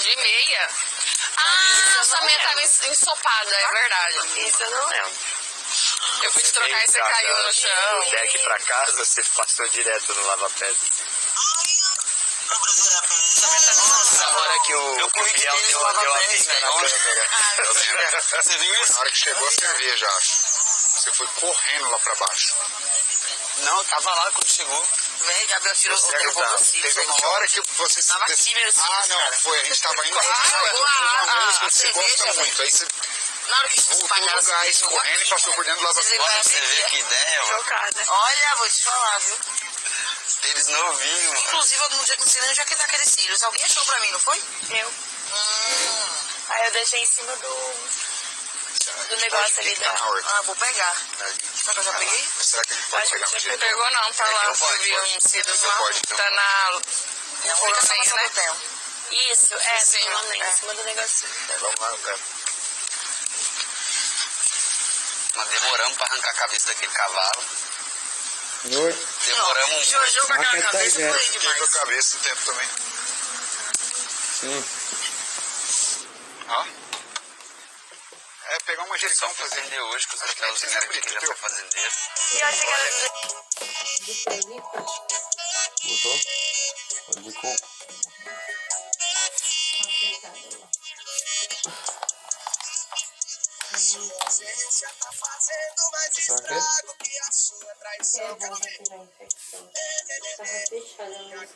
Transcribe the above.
De meia? Ah, a sua meia tava ensopada, é verdade. Isso eu não lembro. Eu fui te trocar e você caiu no chão. Do deck pra casa, você passou direto no lava-pés. Na hora que o Biel deu a pinga na câmera. Você viu isso? Na hora que chegou a cerveja, acho. Você foi correndo lá pra baixo. Não, tava lá quando chegou. Vem, Gabriel tirou o tempo do Teve uma hora que você se... Tava aqui mesmo. Ah, não, foi. A gente tava indo... Você gosta muito. Aí você Na hora que vocês voltou pagaram do gás correndo e passou por dentro do lava-pés. Olha, você vê que ideia, mano. Chocada. Olha, vou te falar, viu? Eles novinhos, mano. Inclusive, no dia que você nem já que tá aqueles cílios. Alguém achou pra mim, não foi? Eu. Aí eu deixei em cima do negócio ali da... Ah, vou pegar. Será que eu já peguei? Será que a gente pode pegar um jeito? Pegou não, tá lá. Então Eu vi uns cílios lá. Pode, então. Tá na... É a única salvação que eu tenho. Isso, Sim, em cima do negocinho. Vamos lá, cara. Nós demoramos pra arrancar a cabeça daquele cavalo. Demoramos um Jojo com aquela cabeça foi Fiquei com a demais. cabeça no tempo também. Sim. Ó. É, pegar uma só manjericão, pra fazer... aprender hoje com os papelzinhos que ele já foi fazendeiro. E eu achei que era... Botou? Pode de coco. É bom retirar a infecção. Tava fechada, mas